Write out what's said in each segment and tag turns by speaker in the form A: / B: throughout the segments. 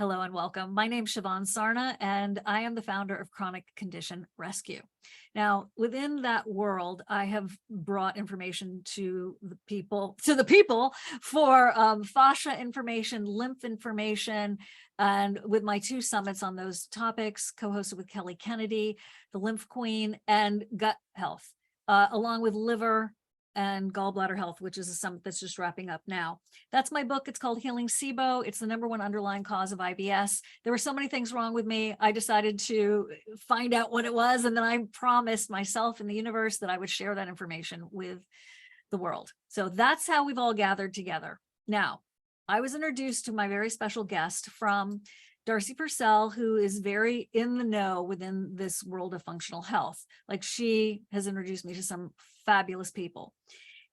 A: Hello and welcome. My name is Siobhan Sarna, and I am the founder of Chronic Condition Rescue. Now, within that world, I have brought information to the people for fascia information, lymph information, and with my 2 summits on those topics, co-hosted with Kelly Kennedy, the Lymph Queen, and gut health, along with liver and gallbladder health, which is a summit that's just wrapping up now. That's my book. It's called Healing SIBO. It's the #1 underlying cause of IBS. There were so many things wrong with me. I decided to find out what it was. And then I promised myself and the universe that I would share that information with the world. So that's how we've all gathered together. Now, I was introduced to my very special guest from Darcy Purcell, who is very in the know within this world of functional health. Like, she has introduced me to some fabulous people.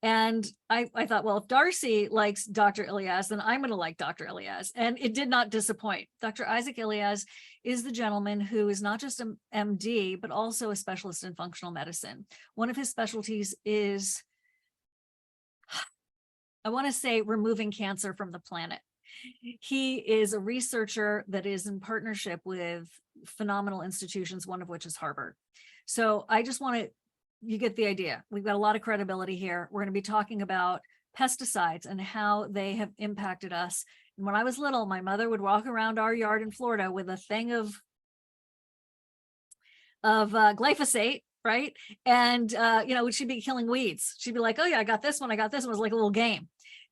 A: And I thought, well, if Darcy likes Dr. Eliaz, then I'm going to like Dr. Eliaz. And it did not disappoint. Dr. Isaac Eliaz is the gentleman who is not just an MD, but also a specialist in functional medicine. One of his specialties is, I want to say, removing cancer from the planet. He is a researcher that is in partnership with phenomenal institutions, one of which is Harvard. So I just want to, you get the idea. We've got a lot of credibility here. We're going to be talking about pesticides and how they have impacted us. And when I was little, my mother would walk around our yard in Florida with a thing of glyphosate, right? And, she'd be killing weeds. She'd be like, oh yeah, I got this one. It was like a little game.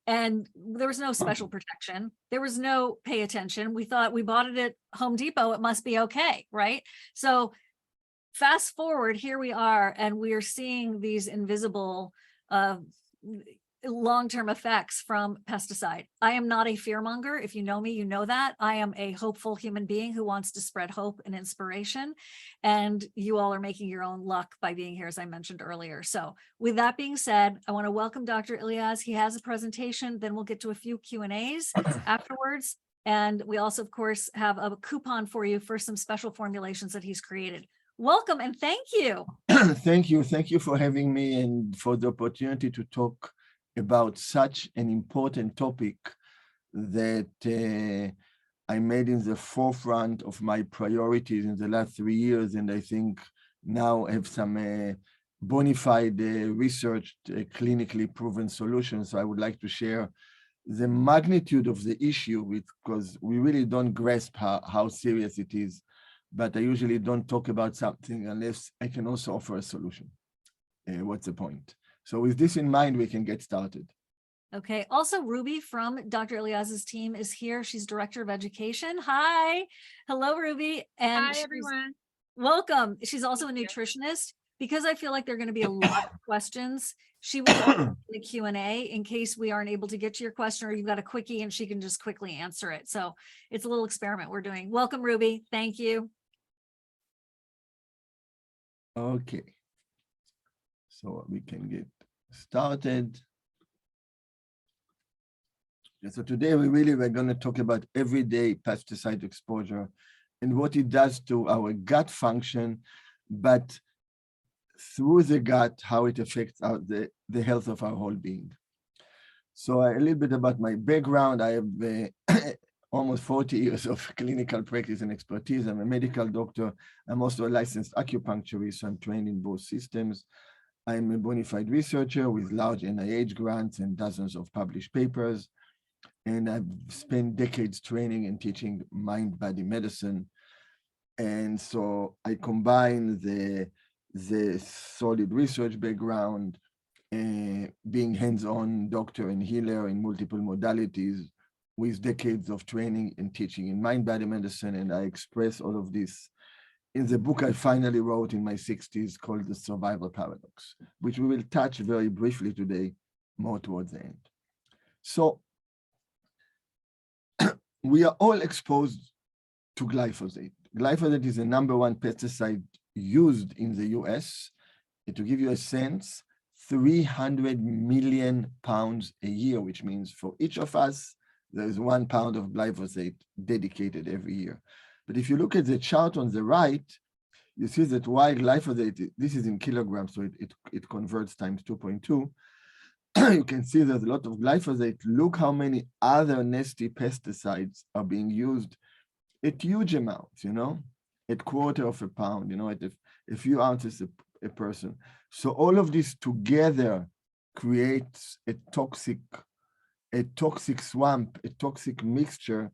A: And there was no special protection. There was no pay attention. We thought we bought it at Home Depot. It must be okay, right? So fast forward, here we are, and we are seeing these invisible long-term effects from pesticide. I am not a fearmonger. If you know me, you know that. I am a hopeful human being who wants to spread hope and inspiration. And you all are making your own luck by being here, as I mentioned earlier. So with that being said, I want to welcome Dr. Eliaz. He has a presentation, then we'll get to a few Q&As afterwards. And we also, of course, have a coupon for you for some special formulations that he's created. Welcome and thank you.
B: Thank you. Thank you for having me and for the opportunity to talk about such an important topic that I made in the forefront of my priorities in the last 3 years. And I think now I have some bona fide researched, clinically proven solutions. So I would like to share the magnitude of the issue because we really don't grasp how serious it is. But I usually don't talk about something unless I can also offer a solution. What's the point? So with this in mind, we can get started.
A: Okay. Also, Ruby from Dr. Eliaz's team is here. She's Director of Education. Hi. Hello, Ruby. And
C: hi, everyone.
A: Welcome. She's also a nutritionist. Because I feel like there are going to be a lot of questions, she will open the Q&A in case we aren't able to get to your question or you've got a quickie and she can just quickly answer it. So it's a little experiment we're doing. Welcome, Ruby. Thank you.
B: Okay. So we can get started. So today we're going to talk about everyday pesticide exposure and what it does to our gut function, but through the gut, how it affects the health of our whole being. So a little bit about my background. I have almost 40 years of clinical practice and expertise. I'm a medical doctor. I'm also a licensed acupuncturist, so I'm trained in both systems. I'm a bona fide researcher with large NIH grants and dozens of published papers. And I've spent decades training and teaching mind-body medicine. And so I combine the solid research background, being hands-on doctor and healer in multiple modalities with decades of training and teaching in mind-body medicine. And I express all of this in the book I finally wrote in my 60s called The Survival Paradox, which we will touch very briefly today, more towards the end. So we are all exposed to glyphosate. Glyphosate is the #1 pesticide used in the US. And to give you a sense, 300 million pounds a year, which means for each of us, there is 1 pound of glyphosate dedicated every year. But if you look at the chart on the right, you see that while glyphosate, this is in kilograms, so it converts times 2.2, you can see there's a lot of glyphosate. Look how many other nasty pesticides are being used at huge amounts, at quarter of a pound, at a few ounces a person. So all of this together creates a toxic swamp, a toxic mixture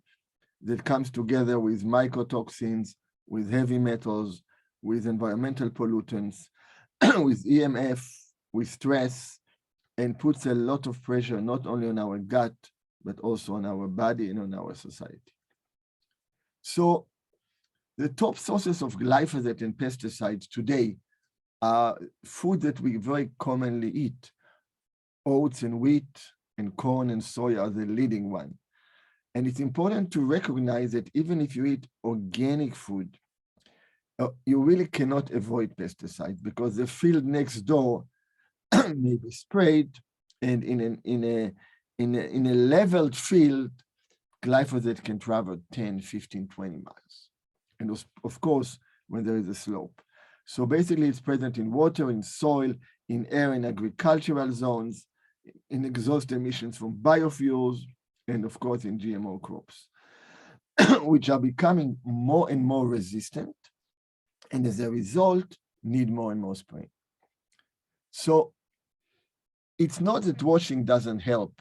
B: that comes together with mycotoxins, with heavy metals, with environmental pollutants, with EMF, with stress, and puts a lot of pressure not only on our gut, but also on our body and on our society. So the top sources of glyphosate and pesticides today are food that we very commonly eat. Oats and wheat and corn and soy are the leading one. And it's important to recognize that even if you eat organic food, you really cannot avoid pesticides because the field next door may be sprayed, and in a leveled field, glyphosate can travel 10, 15, 20 miles. And of course, when there is a slope. So basically, it's present in water, in soil, in air, in agricultural zones, in exhaust emissions from biofuels, and of course, in GMO crops, which are becoming more and more resistant, and as a result, need more and more spraying. So it's not that washing doesn't help,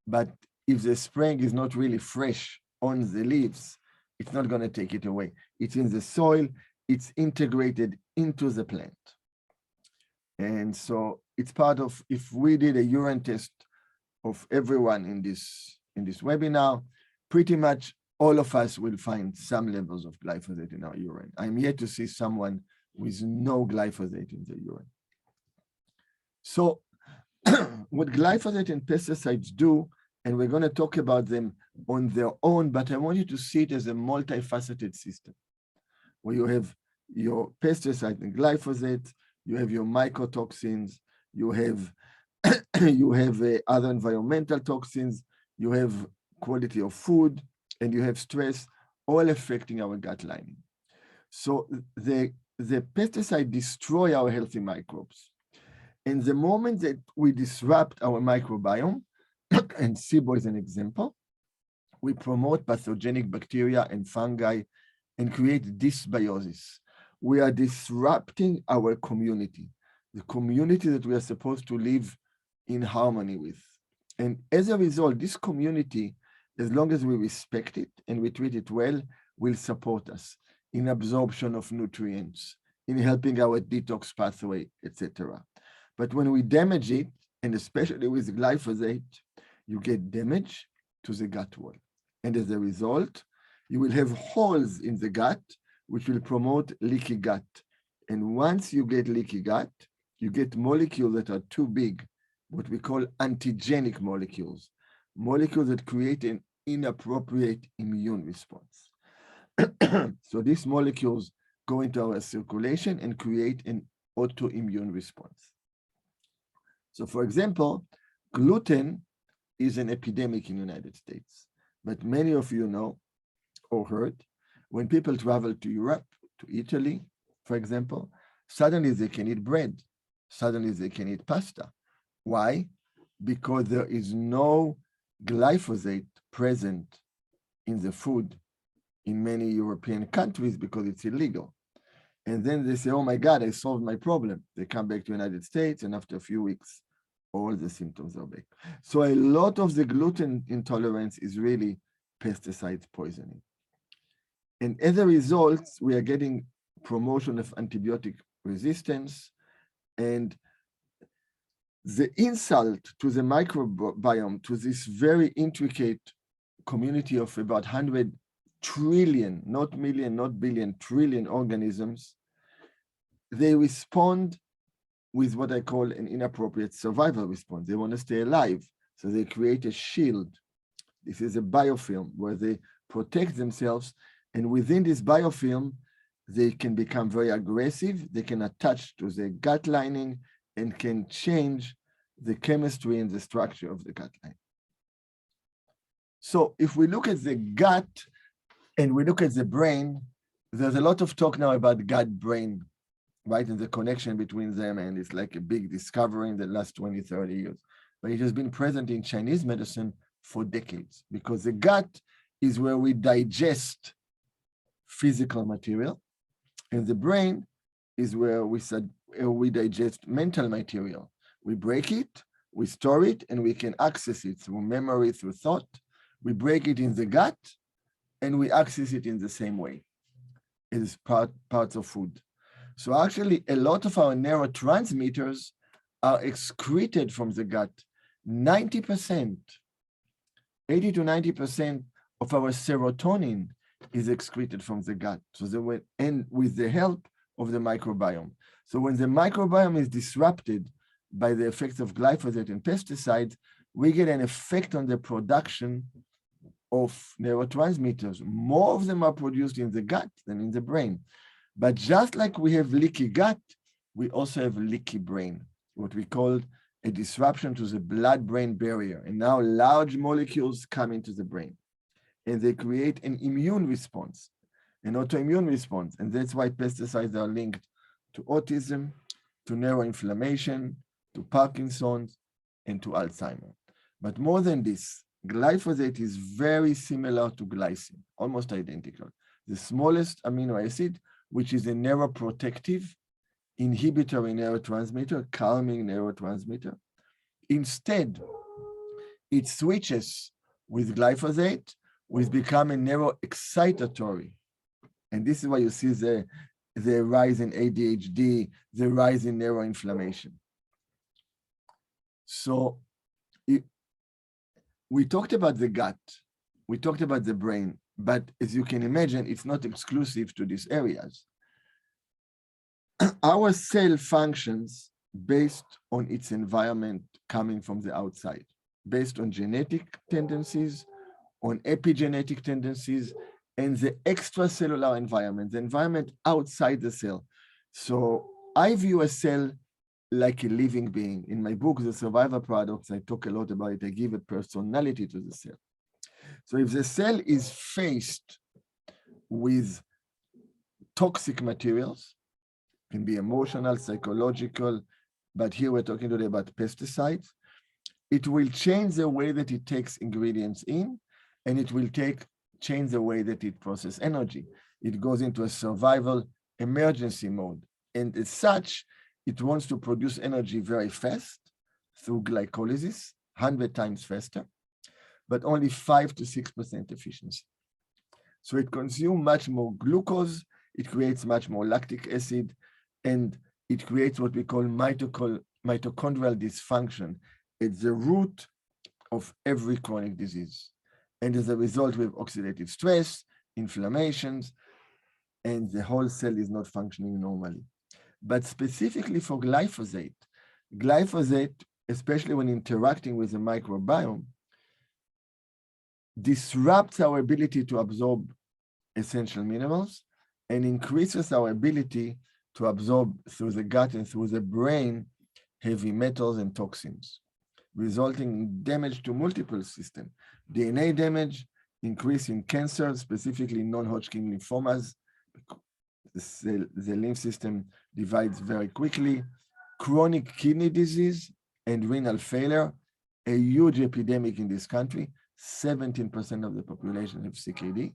B: but if the spraying is not really fresh on the leaves, it's not going to take it away. It's in the soil, it's integrated into the plant. And so it's part of, if we did a urine test of everyone in this webinar, pretty much all of us will find some levels of glyphosate in our urine. I'm yet to see someone with no glyphosate in their urine. So what glyphosate and pesticides do, and we're going to talk about them on their own, but I want you to see it as a multifaceted system where you have your pesticide and glyphosate, you have your mycotoxins, you have other environmental toxins, you have quality of food, and you have stress, all affecting our gut lining. So the pesticide destroy our healthy microbes. And the moment that we disrupt our microbiome, and SIBO is an example, we promote pathogenic bacteria and fungi and create dysbiosis. We are disrupting our community, the community that we are supposed to live in harmony with. And as a result, this community, as long as we respect it and we treat it well, will support us in absorption of nutrients, in helping our detox pathway, etc. But when we damage it, and especially with glyphosate, you get damage to the gut wall. And as a result, you will have holes in the gut, which will promote leaky gut. And once you get leaky gut, you get molecules that are too big, what we call antigenic molecules, molecules that create an inappropriate immune response. So these molecules go into our circulation and create an autoimmune response. So for example, gluten is an epidemic in the United States, but many of you know or heard, when people travel to Europe, to Italy, for example, suddenly they can eat bread, suddenly they can eat pasta. Why? Because there is no glyphosate present in the food in many European countries because it's illegal. And then they say, oh my God, I solved my problem. They come back to the United States, and after a few weeks, all the symptoms are back. So a lot of the gluten intolerance is really pesticide poisoning. And as a result, we are getting promotion of antibiotic resistance, and the insult to the microbiome, to this very intricate community of about 100 trillion, not million, not billion, trillion organisms, they respond with what I call an inappropriate survival response. They want to stay alive, so they create a shield. This is a biofilm where they protect themselves, and within this biofilm, they can become very aggressive. They can attach to the gut lining and can change the chemistry and the structure of the gut lining. So if we look at the gut and we look at the brain, there's a lot of talk now about gut-brain, right? And the connection between them, and it's like a big discovery in the last 20, 30 years. But it has been present in Chinese medicine for decades, because the gut is where we digest physical material, and the brain is where we digest mental material. We break it, we store it, and we can access it through memory, through thought. We break it in the gut, and we access it in the same way. It is parts of food. So actually, a lot of our neurotransmitters are excreted from the gut. 90%, 80 to 90% of our serotonin is excreted from the gut. So and with the help of the microbiome. So when the microbiome is disrupted by the effects of glyphosate and pesticides, we get an effect on the production of neurotransmitters. More of them are produced in the gut than in the brain. But just like we have leaky gut, we also have leaky brain, what we call a disruption to the blood-brain barrier. And now large molecules come into the brain and they create an immune response, an autoimmune response. And that's why pesticides are linked to autism, to neuroinflammation, to Parkinson's, and to Alzheimer's. But more than this, glyphosate is very similar to glycine, almost identical. The smallest amino acid, which is a neuroprotective, inhibitory neurotransmitter, calming neurotransmitter. Instead, it switches with glyphosate, which become a neuroexcitatory. And this is why you see the rise in ADHD, the rise in neuroinflammation. So we talked about the gut, we talked about the brain, but as you can imagine, it's not exclusive to these areas. Our cell functions based on its environment coming from the outside, based on genetic tendencies, on epigenetic tendencies, and the extracellular environment, the environment outside the cell. So I view a cell like a living being. In my book, The Survivor Paradox, I talk a lot about it. I give a personality to the cell. So if the cell is faced with toxic materials, can be emotional, psychological, but here we're talking today about pesticides, it will change the way that it takes ingredients in, and it will change the way that it processes energy. It goes into a survival emergency mode. And as such, it wants to produce energy very fast through glycolysis, 100 times faster, but only 5 to 6% efficiency. So it consumes much more glucose, it creates much more lactic acid, and it creates what we call mitochondrial dysfunction. It's the root of every chronic disease. And as a result, we have oxidative stress, inflammations, and the whole cell is not functioning normally. But specifically for glyphosate, especially when interacting with the microbiome, disrupts our ability to absorb essential minerals and increases our ability to absorb through the gut and through the brain heavy metals and toxins, resulting in damage to multiple systems. DNA damage, increase in cancer, specifically non-Hodgkin lymphomas. The lymph system divides very quickly. Chronic kidney disease and renal failure, a huge epidemic in this country. 17% of the population have CKD,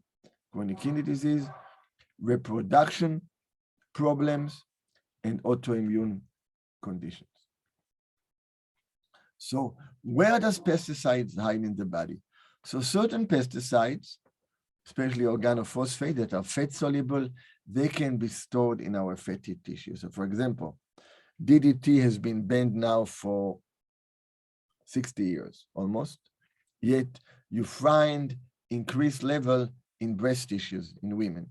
B: chronic kidney disease, reproduction problems, and autoimmune conditions. So where does pesticides hide in the body? So certain pesticides, especially organophosphate that are fat soluble, they can be stored in our fatty tissue. So for example, DDT has been banned now for 60 years almost, yet you find increased level in breast tissues in women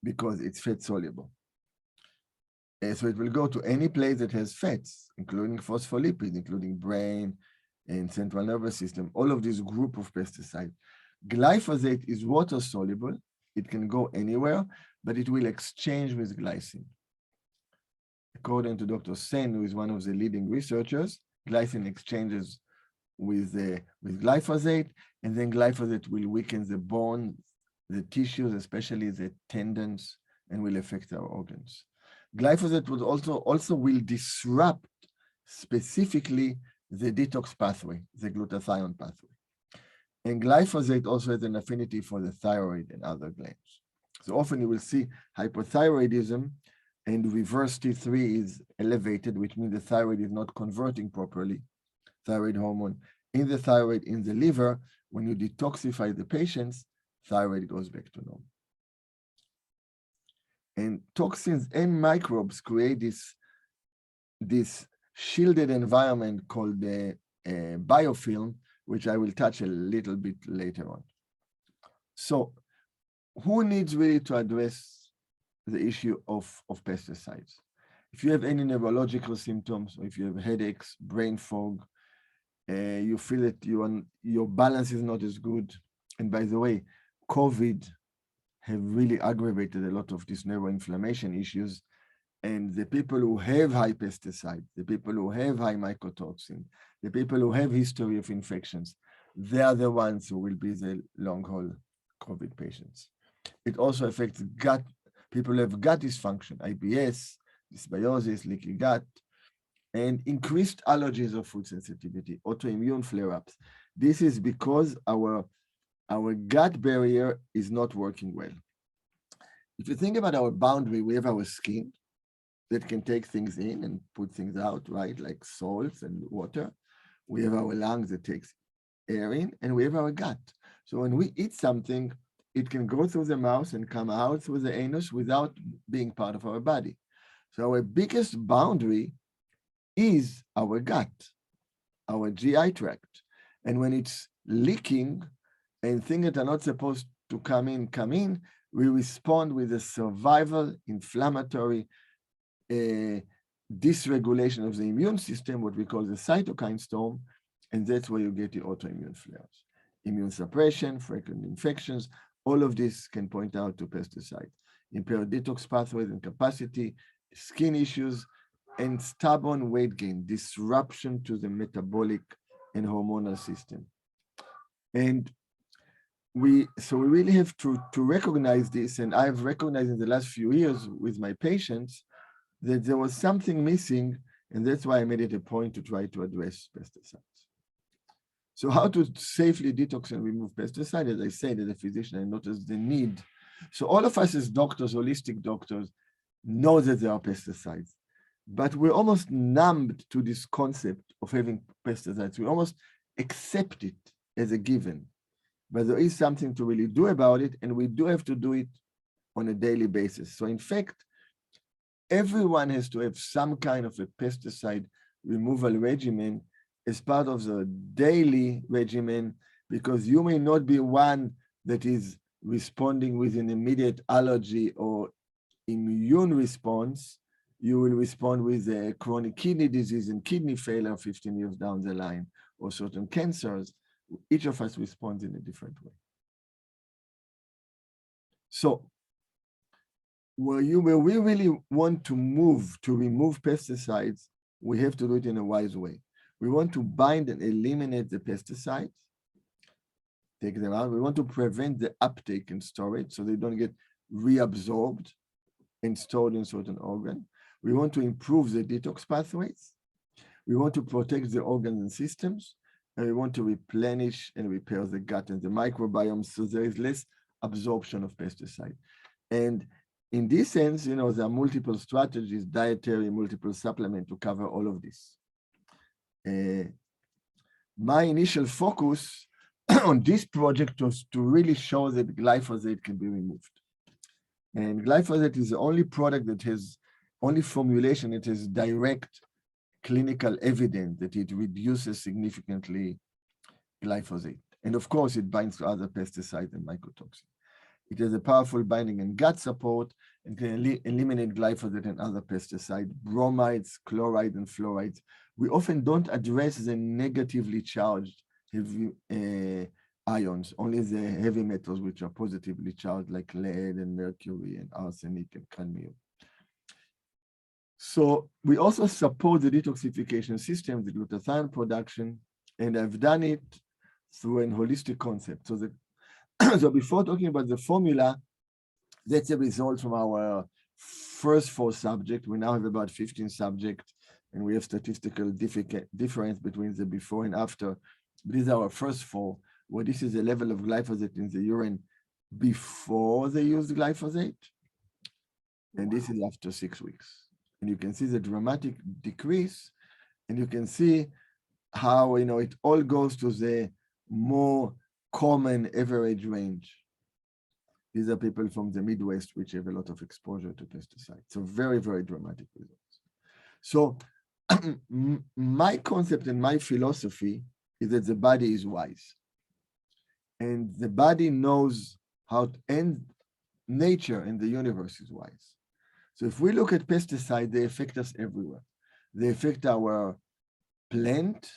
B: because it's fat soluble. So it will go to any place that has fats, including phospholipids, including brain and central nervous system, all of this group of pesticides. Glyphosate is water soluble. It can go anywhere, but it will exchange with glycine. According to Dr. Sen, who is one of the leading researchers, glycine exchanges with glyphosate, and then glyphosate will weaken the bone, the tissues, especially the tendons, and will affect our organs. Glyphosate would also will disrupt specifically the detox pathway, the glutathione pathway. And glyphosate also has an affinity for the thyroid and other glands. So often you will see hypothyroidism, and reverse T3 is elevated, which means the thyroid is not converting properly thyroid hormone in the thyroid, in the liver. When you detoxify the patients, thyroid goes back to normal. And toxins and microbes create this shielded environment called the biofilm, which I will touch a little bit later on. So who needs really to address the issue of pesticides? If you have any neurological symptoms, or if you have headaches, brain fog, you feel that your balance is not as good. And by the way, COVID have really aggravated a lot of these neuroinflammation issues. And the people who have high pesticide, the people who have high mycotoxin, the people who have history of infections, they are the ones who will be the long haul COVID patients. It also affects gut. People who have gut dysfunction, IBS, dysbiosis, leaky gut, and increased allergies or food sensitivity, autoimmune flare-ups. This is because our gut barrier is not working well. If you think about our boundary, we have our skin that can take things in and put things out, right? Like salts and water. We have our lungs that takes air in, and we have our gut. So when we eat something, it can go through the mouth and come out through the anus without being part of our body. So our biggest boundary is our gut, our GI tract. And when it's leaking and things that are not supposed to come in, we respond with a survival inflammatory dysregulation of the immune system, what we call the cytokine storm, and that's where you get the autoimmune flares. Immune suppression, frequent infections, all of this can point out to pesticides. Impaired detox pathways and capacity, skin issues, and stubborn weight gain, disruption to the metabolic and hormonal system. And we really have to recognize this, and I've recognized in the last few years with my patients that there was something missing, and that's why I made it a point to try to address pesticides. So how to safely detox and remove pesticides? As I said, as a physician, I noticed the need. So all of us as doctors, holistic doctors, know that there are pesticides, but we're almost numbed to this concept of having pesticides. We almost accept it as a given, but there is something to really do about it, and we do have to do it on a daily basis. So in fact, everyone has to have some kind of a pesticide removal regimen as part of the daily regimen, because you may not be one that is responding with an immediate allergy or immune response. You will respond with a chronic kidney disease and kidney failure 15 years down the line, or certain cancers. Each of us responds in a different way. So where we really want to remove pesticides, we have to do it in a wise way. We want to bind and eliminate the pesticides, take them out. We want to prevent the uptake and storage so they don't get reabsorbed and stored in certain organ. We want to improve the detox pathways. We want to protect the organs and systems, and we want to replenish and repair the gut and the microbiome so there is less absorption of pesticide. And in this sense, there are multiple strategies, dietary, multiple supplement to cover all of this. My initial focus on this project was to really show that glyphosate can be removed. And glyphosate is the only product that has, only formulation that has direct clinical evidence that it reduces significantly glyphosate. And of course, it binds to other pesticides and mycotoxins. It has a powerful binding and gut support and can eliminate glyphosate and other pesticides, bromides, chlorides, and fluorides. We often don't address the negatively charged heavy ions, only the heavy metals which are positively charged, like lead and mercury and arsenic and cadmium. So we also support the detoxification system, the glutathione production, and I've done it through an holistic concept. So so before talking about the formula, that's a result from our first 4 subjects. We now have about 15 subjects, and we have statistical difference between the before and after. These are our first 4, where this is the level of glyphosate in the urine before they used glyphosate, and this
A: Wow.
B: is after 6 weeks. And you can see the dramatic decrease, and you can see how it all goes to the more common average range. These are people from the Midwest, which have a lot of exposure to pesticides. So very, very dramatic results. So my concept and my philosophy is that the body is wise. And the body knows how to end. Nature and the universe is wise. So if we look at pesticides, they affect us everywhere. They affect our plant,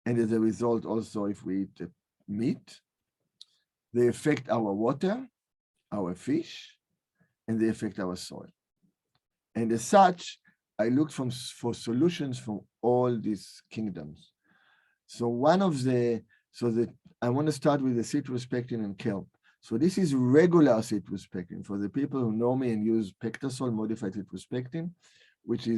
B: and as a result, also if we eat meat, they affect our water, our fish, and they affect our soil. And as such, I looked for solutions from all these kingdoms. So I want to start with the citrospectin and kelp. So this is regular citrospectin for the people who know me and use Pectasol modified citrospectin, which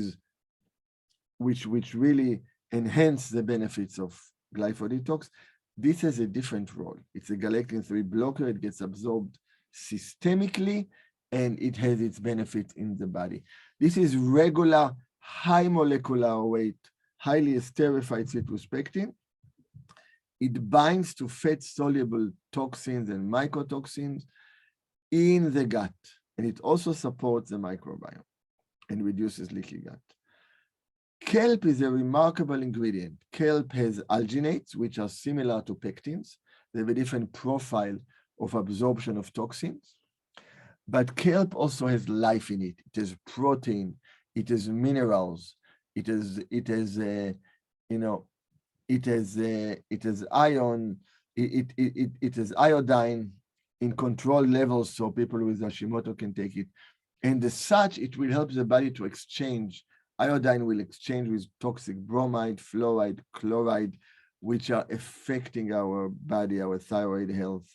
B: really enhance the benefits of glyphosate detox. This has a different role. It's a galectin-3 blocker. It gets absorbed systemically, and it has its benefit in the body. This is regular, high molecular weight, highly esterified citrospectin. It binds to fat-soluble toxins and mycotoxins in the gut, and it also supports the microbiome and reduces leaky gut. Kelp is a remarkable ingredient. Kelp has alginates, which are similar to pectins. They have a different profile of absorption of toxins. But kelp also has life in it. It has protein, it has minerals, it has iron, it has iodine in controlled levels so people with Hashimoto can take it. And as such, it will help the body to exchange. Iodine will exchange with toxic bromide, fluoride, chloride, which are affecting our body, our thyroid health.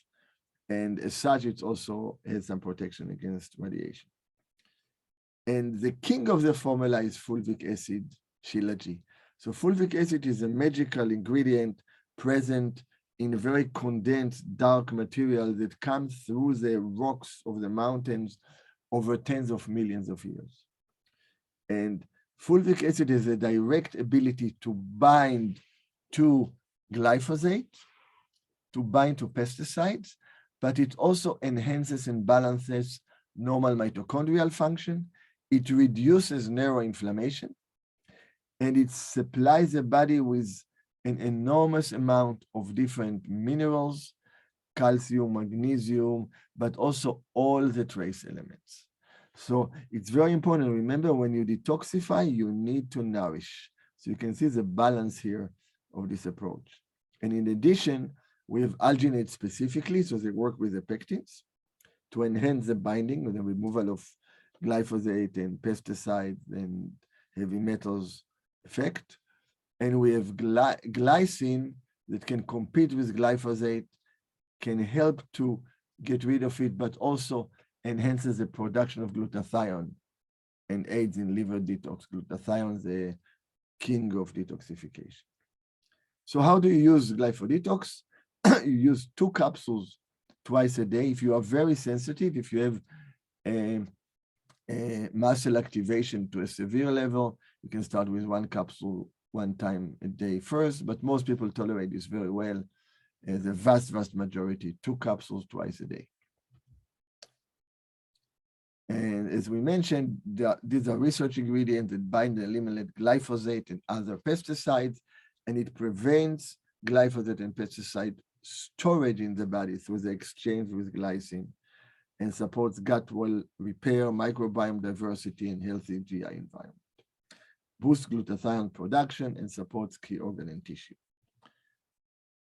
B: And as such, it also has some protection against radiation. And the king of the formula is fulvic acid, Shilajit. So fulvic acid is a magical ingredient present in a very condensed dark material that comes through the rocks of the mountains over tens of millions of years. And fulvic acid has a direct ability to bind to glyphosate, to bind to pesticides, but it also enhances and balances normal mitochondrial function. It reduces neuroinflammation, and it supplies the body with an enormous amount of different minerals, calcium, magnesium, but also all the trace elements. So it's very important. Remember, when you detoxify, you need to nourish. So you can see the balance here of this approach. And in addition, we have alginate specifically, so they work with the pectins to enhance the binding with the removal of glyphosate and pesticides and heavy metals effect. And we have glycine that can compete with glyphosate, can help to get rid of it, but also enhances the production of glutathione and aids in liver detox. Glutathione is the king of detoxification. So how do you use glyphosate detox? You use 2 capsules twice a day. If you are very sensitive, if you have a muscle activation to a severe level, you can start with 1 capsule 1 time a day first, but most people tolerate this very well. The vast majority, 2 capsules twice a day. And as we mentioned, these are research ingredients that bind and eliminate glyphosate and other pesticides, and it prevents glyphosate and pesticide storage in the body through the exchange with glycine, and supports gut wall repair, microbiome diversity, and healthy GI environment. Boosts glutathione production and supports key organ and tissue.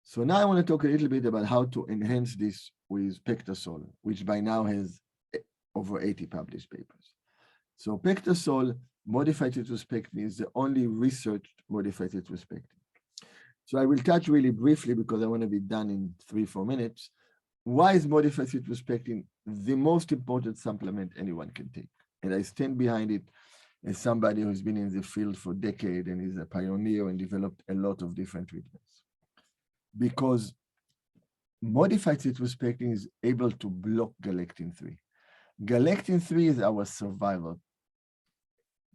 B: So now I want to talk a little bit about how to enhance this with Pectasol, which by now has over 80 published papers. So Pectasol modified citrospectin is the only researched modified citrospectin. So I will touch really briefly because I want to be done in 3-4 minutes. Why is modified citrospectin the most important supplement anyone can take? And I stand behind it as somebody who's been in the field for decades and is a pioneer and developed a lot of different treatments. Because modified citrus pectin is able to block galectin-3. Galectin-3 is our survival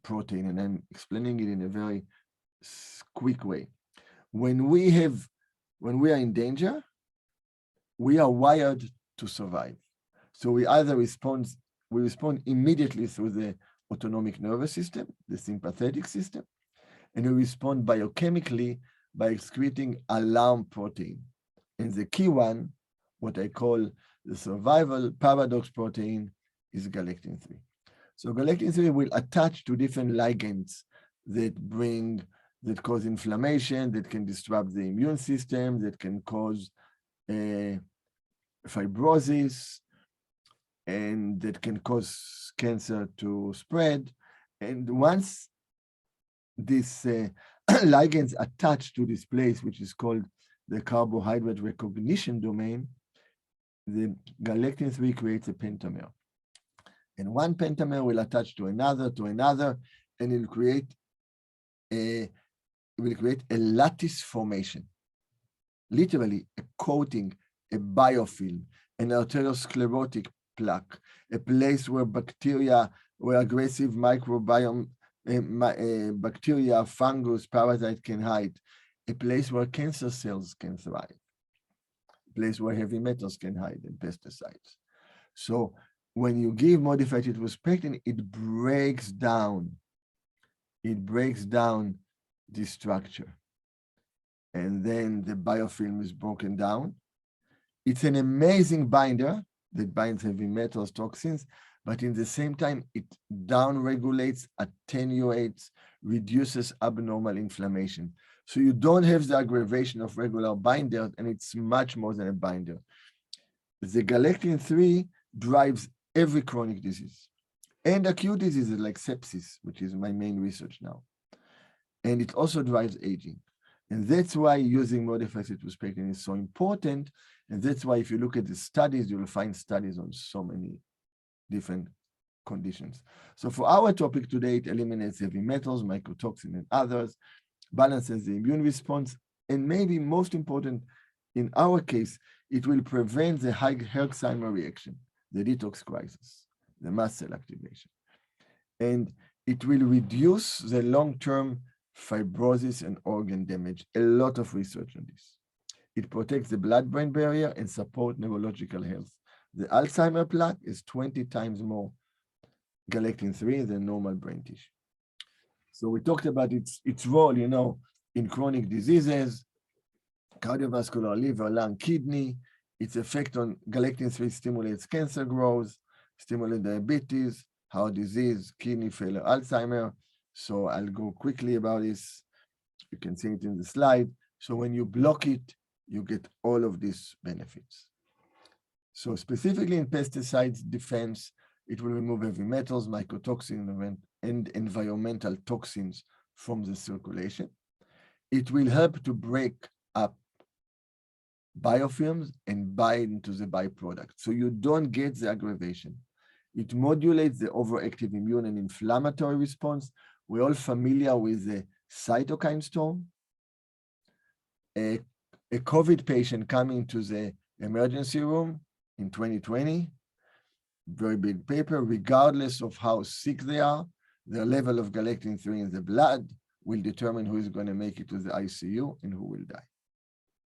B: protein, and I'm explaining it in a very quick way. When we are in danger, we are wired to survive. So we either respond immediately through the autonomic nervous system, the sympathetic system, and we respond biochemically by excreting alarm protein. And the key one, what I call the survival paradox protein, is galectin-3. So galectin-3 will attach to different ligands that cause inflammation, that can disrupt the immune system, that can cause fibrosis, and that can cause cancer to spread. And once these ligands attach to this place, which is called the carbohydrate recognition domain, the galectin-3 creates a pentamer. And one pentamer will attach to another, and it will create a lattice formation, literally a coating, a biofilm, an arteriosclerotic plaque, a place where bacteria, where aggressive microbiome, bacteria, fungus, parasite can hide, a place where cancer cells can thrive, a place where heavy metals can hide, and pesticides. So when you give modified citrus pectin, it breaks down this structure. And then the biofilm is broken down. It's an amazing binder that binds heavy metals, toxins, but in the same time, it downregulates, attenuates, reduces abnormal inflammation. So you don't have the aggravation of regular binders, and it's much more than a binder. The galectin-3 drives every chronic disease and acute diseases like sepsis, which is my main research now. And it also drives aging. And that's why using modified citrus pectin is so important. And that's why if you look at the studies, you will find studies on so many different conditions. So for our topic today, it eliminates heavy metals, mycotoxin, and others, balances the immune response, and maybe most important, in our case, it will prevent the high Herxheimer reaction, the detox crisis, the mast cell activation. And it will reduce the long-term fibrosis and organ damage. A lot of research on this. It protects the blood-brain barrier and supports neurological health. The Alzheimer plaque is 20 times more galectin-3 than normal brain tissue. So we talked about its role, in chronic diseases, cardiovascular, liver, lung, kidney. Its effect on galectin-3 stimulates cancer growth, stimulates diabetes, heart disease, kidney failure, Alzheimer. So I'll go quickly about this. You can see it in the slide. So when you block it, you get all of these benefits. So specifically in pesticides defense, it will remove heavy metals, mycotoxin, and environmental toxins from the circulation. It will help to break up biofilms and bind to the byproduct. So you don't get the aggravation. It modulates the overactive immune and inflammatory response. We're all familiar with the cytokine storm. A COVID patient coming to the emergency room in 2020, very big paper, regardless of how sick they are, their level of galectin-3 in the blood will determine who is going to make it to the ICU and who will die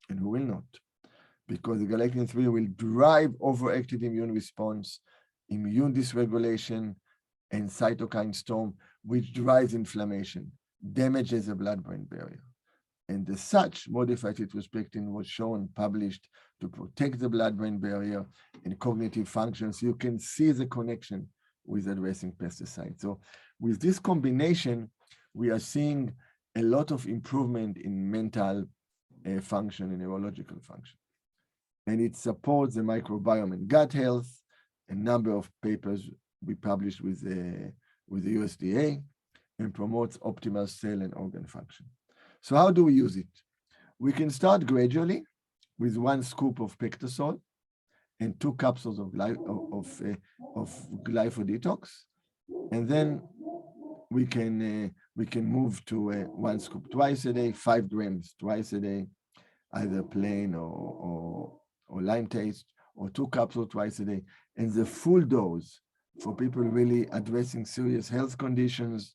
B: and who will not. Because the galectin-3 will drive overactive immune response, immune dysregulation, and cytokine storm, which drives inflammation, damages the blood-brain barrier. And as such, modified citrus pectin was shown, published to protect the blood-brain barrier and cognitive functions. You can see the connection with addressing pesticides. So with this combination, we are seeing a lot of improvement in mental function and neurological function. And it supports the microbiome and gut health. A number of papers we published with the USDA, and promotes optimal cell and organ function. So how do we use it? We can start gradually with 1 scoop of pectosol and 2 capsules of glyphosate, and then we can move to 1 scoop twice a day, 5 grams twice a day, either plain or or lime taste, or 2 capsules twice a day. And the full dose for people really addressing serious health conditions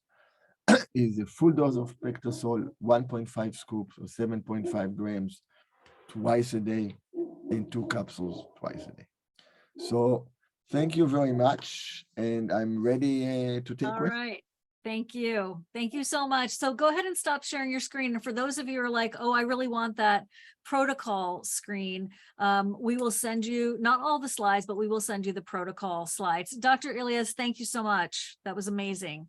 B: is a full dose of Pectosol, 1.5 scoops or 7.5 grams twice a day, in 2 capsules twice a day. So thank you very much. And I'm ready to take
A: All
B: questions.
A: right. Thank you. Thank you so much. So go ahead and stop sharing your screen. And for those of you who are like, oh, I really want that protocol screen, we will send you, not all the slides, but we will send you the protocol slides. Dr. Eliaz, thank you so much. That was amazing.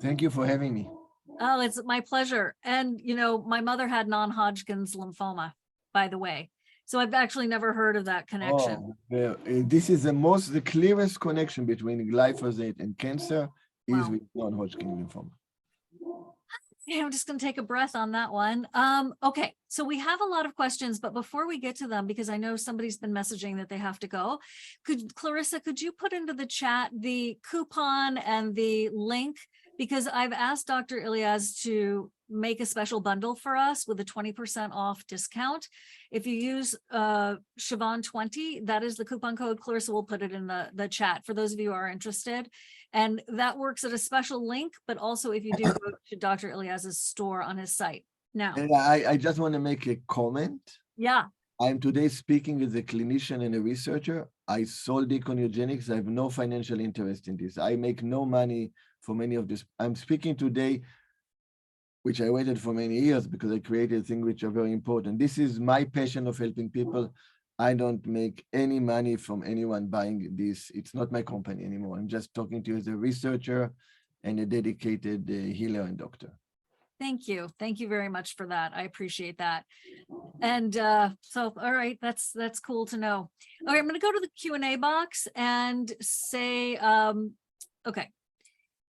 B: Thank you for having me.
A: Oh, it's my pleasure. And, you know, my mother had non-Hodgkin's lymphoma, by the way. So I've actually never heard of that connection.
B: This is the clearest connection between glyphosate and cancer is
A: Wow.
B: with non-Hodgkin lymphoma.
A: Yeah, I'm just going to take a breath on that one. Okay, so we have a lot of questions, but before we get to them, because I know somebody's been messaging that they have to go, Clarissa, could you put into the chat the coupon and the link? Because I've asked Dr. Eliaz to make a special bundle for us with a 20% off discount. If you use Siobhan20, that is the coupon code. Clarissa will put it in the chat for those of you who are interested. And that works at a special link, but also if you do go to Dr. Eliaz's store on his site. Now,
B: And I just want to make a comment.
A: yeah.
B: I'm today speaking as a clinician and a researcher. I sold Deacon Eugenics. I have no financial interest in this. I make no money from any of this. I'm speaking today, which I waited for many years because I created things which are very important. This is my passion of helping people. I don't make any money from anyone buying this. It's not my company anymore. I'm just talking to you as a researcher and a dedicated healer and doctor.
A: Thank you. Thank you very much for that. I appreciate that. And so, all right, that's cool to know. Okay, I'm going to go to the Q&A box and say, okay,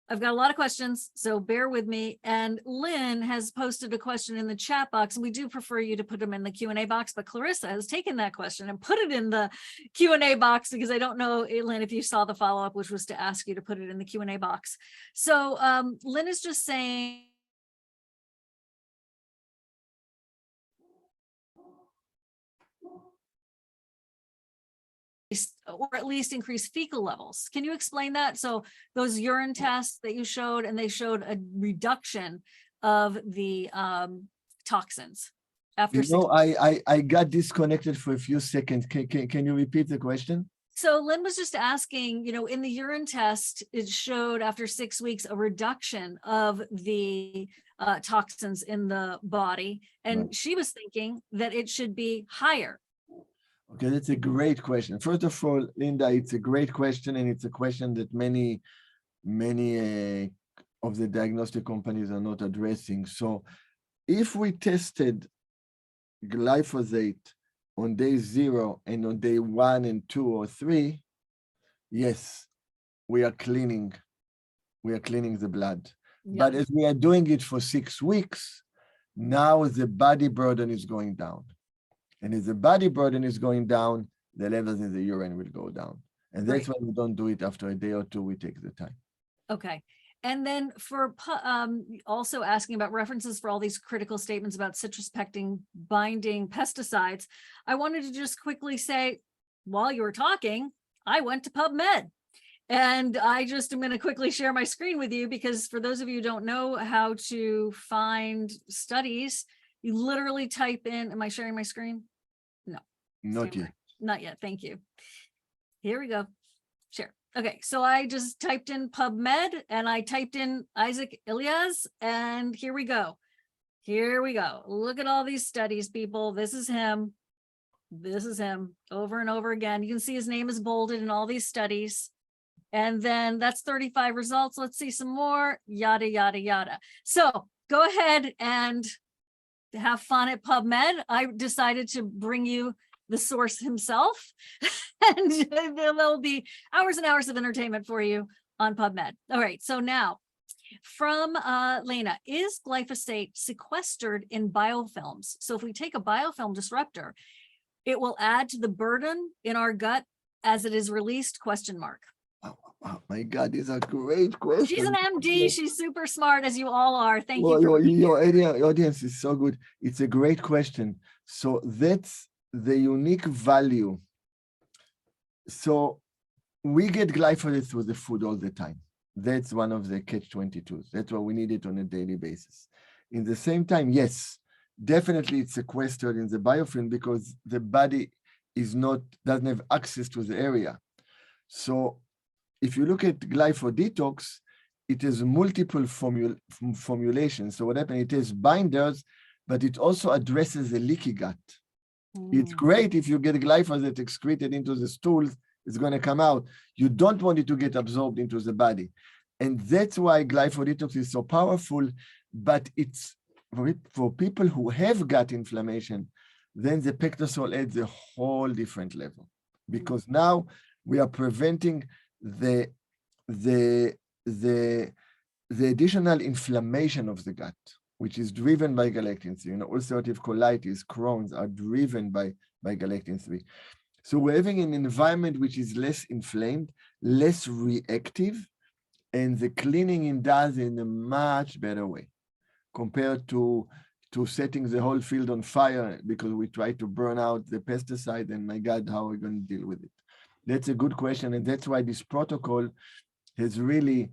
A: I've got a lot of questions, so bear with me. And Lynn has posted a question in the chat box, and we do prefer you to put them in the Q&A box, but Clarissa has taken that question and put it in the Q&A box because I don't know, Lynn, if you saw the follow-up, which was to ask you to put it in the Q&A box. So Lynn is just saying, or at least increase fecal levels. Can you explain that? So those urine tests that you showed, and they showed a reduction of the toxins after.
B: You know, I got disconnected for a few seconds. Can you repeat the question?
A: So Lynn was just asking, you know, in the urine test, it showed after 6 weeks a reduction of the toxins in the body. And
B: Right.
A: she was thinking that it should be higher.
B: Okay, that's a great question. First of all, Linda, it's a great question, and it's a question that many of the diagnostic companies are not addressing. So if we tested glyphosate on day 0 and on day 1 and 2 or 3, yes, we are cleaning the blood.
A: Yep.
B: But as we are doing it for 6 weeks, now the body burden is going down. And as the body burden is going down, the levels in the urine will go down. And that's why we don't do it after a day or two, we take the time.
A: Okay. And then for also asking about references for all these critical statements about citrus pectin binding pesticides, I wanted to just quickly say, while you were talking, I went to PubMed. And I just am going to quickly share my screen with you, because for those of you who don't know how to find studies, you literally type in, am I sharing my screen? No.
B: Not yet.
A: Not yet. Thank you. Here we go. Share. Okay. So I just typed in PubMed and I typed in Isaac Eliaz, and here we go. Here we go. Look at all these studies, people. This is him. This is him over and over again. You can see his name is bolded in all these studies. And then that's 35 results. Let's see some more, yada, yada, yada. So go ahead and have fun at PubMed. I decided to bring you the source himself, and there'll be hours and hours of entertainment for you on PubMed. All right, so now from Lena, is glyphosate sequestered in biofilms? So if we take a biofilm disruptor, it will add to the burden in our gut as it is released, ?
B: Oh my God, these are great questions.
A: She's an MD. She's super smart, as you all are. Thank you.
B: Your audience is so good. It's a great question. So that's the unique value. So we get glyphosate through the food all the time. That's one of the catch-22s. That's why we need it on a daily basis. In the same time, yes, definitely it's sequestered in the biofilm because the body doesn't have access to the area. So if you look at glypho detox, it has multiple formulations. So what happens, it has binders, but it also addresses the leaky gut. It's great if you get glyphosate excreted into the stools, it's going to come out. You don't want it to get absorbed into the body. And that's why glypho detox is so powerful, but it's for people who have gut inflammation, then the pectosol adds a whole different level, because now we are preventing the additional inflammation of the gut, which is driven by galectin-3. You know, ulcerative colitis, Crohn's are driven by galectin-3. So we're having an environment which is less inflamed, less reactive, and the cleaning it does in a much better way compared to setting the whole field on fire because we try to burn out the pesticide, and my God, how are we going to deal with it? That's a good question, and that's why this protocol has really,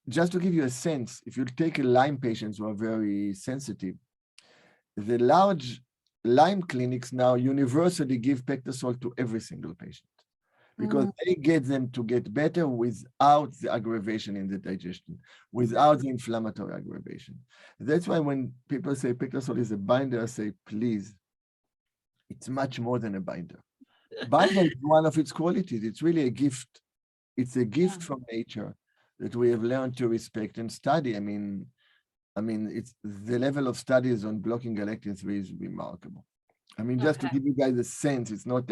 B: just to give you a sense, if you take a Lyme patients who are very sensitive, the large Lyme clinics now universally give pectosol to every single patient because they get them to get better without the aggravation in the digestion, without the inflammatory aggravation. That's why when people say pectosol is a binder, I say, please, it's much more than a binder. Binder is one of its qualities. It's really a gift. It's a gift from nature that we have learned to respect and study. I mean, it's the level of studies on blocking galectin-3 is remarkable. I mean, just to give you guys a sense, it's not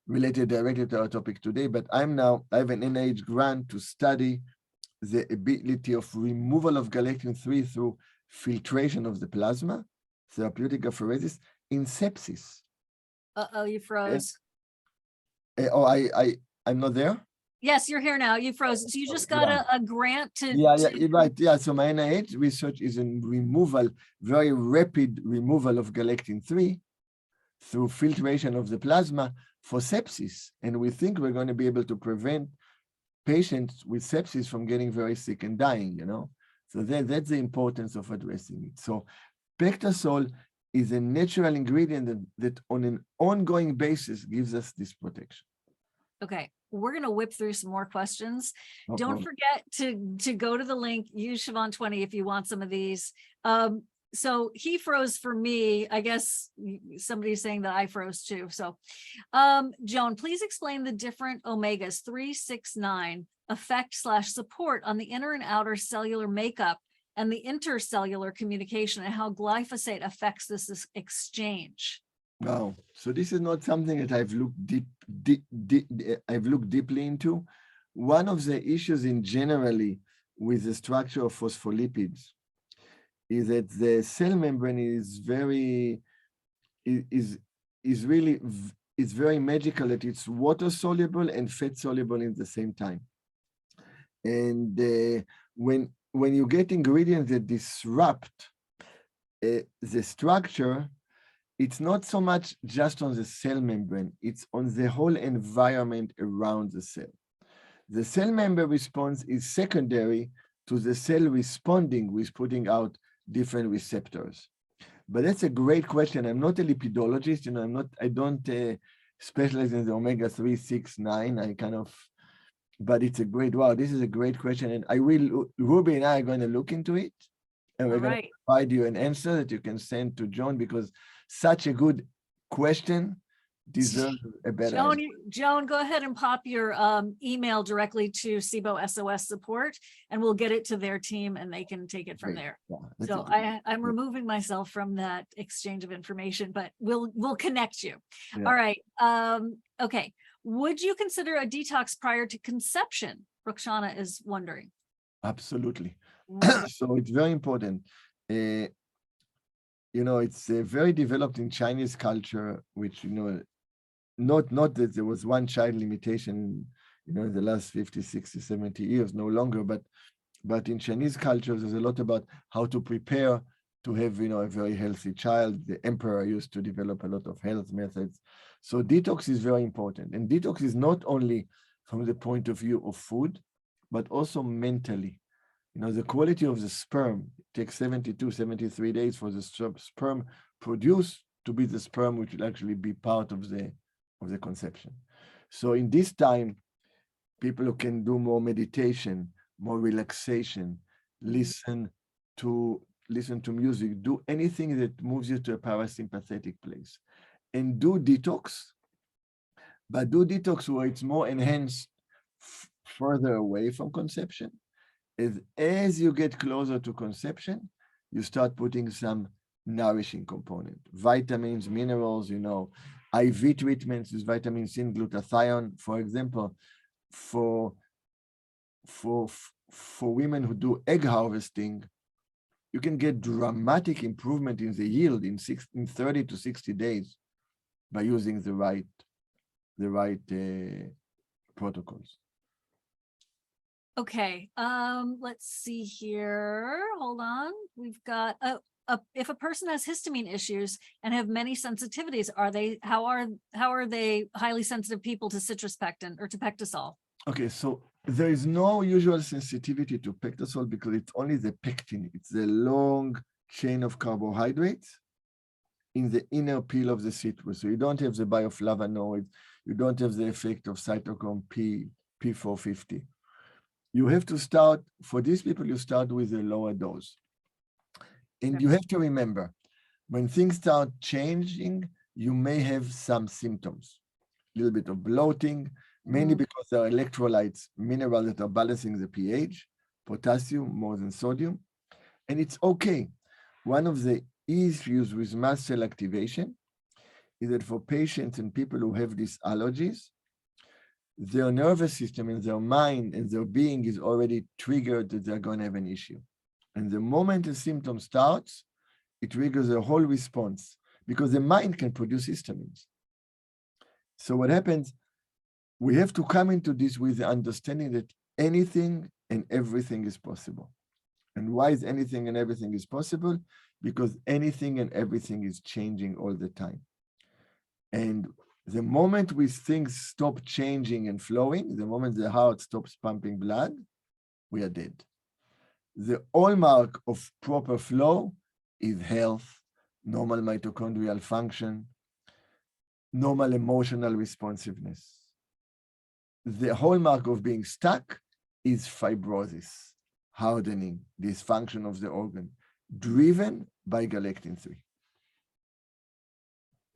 B: related directly to our topic today, but I have an NIH grant to study the ability of removal of galectin-3 through filtration of the plasma, therapeutic apheresis, in sepsis.
A: Uh-oh, you froze.
B: I'm not there?
A: Yes, you're here now. You froze. So you just got a grant to...
B: You're right. Yeah, so my NIH research is in removal, very rapid removal of galectin-3 through filtration of the plasma for sepsis. And we think we're going to be able to prevent patients with sepsis from getting very sick and dying, you know? So that's the importance of addressing it. So pectosol is a natural ingredient that on an ongoing basis gives us this protection.
A: Okay, we're going to whip through some more questions. Don't forget to go to the link, use Siobhan 20 if you want some of these. So he froze for me. I guess somebody's saying that I froze too. So Joan, please explain the different omegas 3, 6, 9 effect/support on the inner and outer cellular makeup and the intercellular communication and how glyphosate affects this exchange.
B: Wow. So this is not something that I've looked deeply into. One of the issues in generally with the structure of phospholipids is that the cell membrane is very magical, that it's water soluble and fat soluble in the same time. And when you get ingredients that disrupt the structure, it's not so much just on the cell membrane, it's on the whole environment around the cell. The cell membrane response is secondary to the cell responding with putting out different receptors. But that's a great question. I'm not a lipidologist, you know, I don't specialize in the omega-3, 6, 9, but it's a great, wow, this is a great question. And Ruby and I are going to look into it. And we're going to provide you an answer that you can send to Joan, because such a good question deserves a better answer.
A: Joan, go ahead and pop your email directly to SIBO SOS support, and we'll get it to their team and they can take it from there. Yeah, so I'm removing myself from that exchange of information, but we'll connect you. Yeah. All right. Okay. Would you consider a detox prior to conception? Roxana is wondering.
B: Absolutely. So it's very important. You know, it's very developed in Chinese culture, which, you know, not that there was one child limitation, you know, in the last 50, 60, 70 years, no longer, but in Chinese culture, there's a lot about how to prepare to have, a very healthy child. The emperor used to develop a lot of health methods. So detox is very important. And detox is not only from the point of view of food, but also mentally. The quality of the sperm takes 72, 73 days for the sperm produced to be the sperm which will actually be part of the conception. So in this time, people who can do more meditation, more relaxation, listen to music, do anything that moves you to a parasympathetic place, and do detox, but do detox where it's more enhanced further away from conception. As you get closer to conception, you start putting some nourishing component, vitamins, minerals, IV treatments with vitamin C and glutathione, for example, for women who do egg harvesting, you can get dramatic improvement in the yield in 30 to 60 days by using the right protocols.
A: Okay, let's see here. Hold on. We've got if a person has histamine issues and have many sensitivities, how are they highly sensitive people to citrus pectin or to pectosol?
B: Okay, so there is no usual sensitivity to pectosol because it's only the pectin. It's the long chain of carbohydrates in the inner peel of the citrus. So you don't have the bioflavonoids, you don't have the effect of cytochrome P450. You have to start, for these people, you start with a lower dose. And you have to remember, when things start changing, you may have some symptoms, a little bit of bloating, mainly because there are electrolytes, minerals that are balancing the pH, potassium more than sodium, and it's okay. One of the issues with mast cell activation is that for patients and people who have these allergies, their nervous system and their mind and their being is already triggered that they're going to have an issue. And the moment the symptom starts, it triggers a whole response because the mind can produce histamines. So what happens, we have to come into this with the understanding that anything and everything is possible. And why is anything and everything is possible? Because anything and everything is changing all the time. And the moment things stop changing and flowing, the moment the heart stops pumping blood, we are dead. The hallmark of proper flow is health, normal mitochondrial function, normal emotional responsiveness. The hallmark of being stuck is fibrosis, hardening, dysfunction of the organ, driven by galectin-3.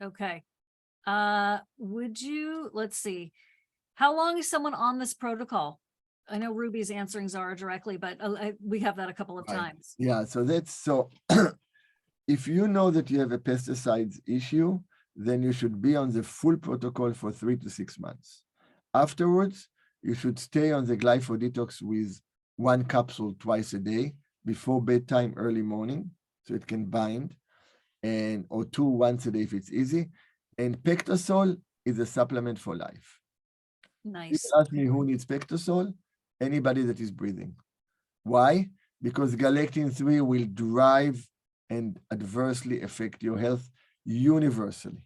A: Okay. Let's see, how long is someone on this protocol? I know Ruby's answering Zara directly, but we have that a couple of times.
B: Yeah, so if you know that you have a pesticides issue, then you should be on the full protocol for 3 to 6 months. Afterwards, you should stay on the glyphosate detox with 1 capsule twice a day before bedtime, early morning, so it can bind, or 2 once a day if it's easy. And pectosol is a supplement for life.
A: Nice.
B: People ask me who needs pectosol? Anybody that is breathing. Why? Because galectin-3 will drive and adversely affect your health universally.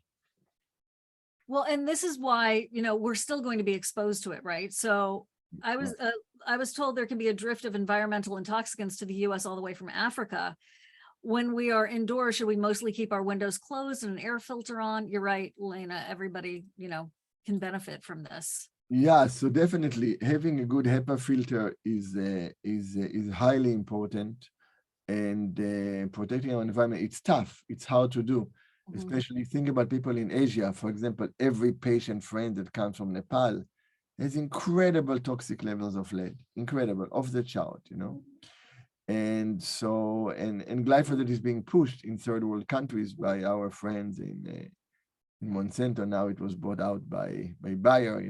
A: Well, and this is why, we're still going to be exposed to it, right? So I was told there can be a drift of environmental intoxicants to the US all the way from Africa. When we are indoors, should we mostly keep our windows closed and an air filter on? You're right, Lena, everybody, can benefit from this.
B: Yeah, so definitely having a good HEPA filter is highly important, and protecting our environment, it's tough, it's hard to do. Especially think about people in Asia. For example, every patient friend that comes from Nepal has incredible toxic levels of lead, incredible, off the chart, And so, and glyphosate is being pushed in third world countries by our friends in Monsanto. Now it was bought out by Bayer,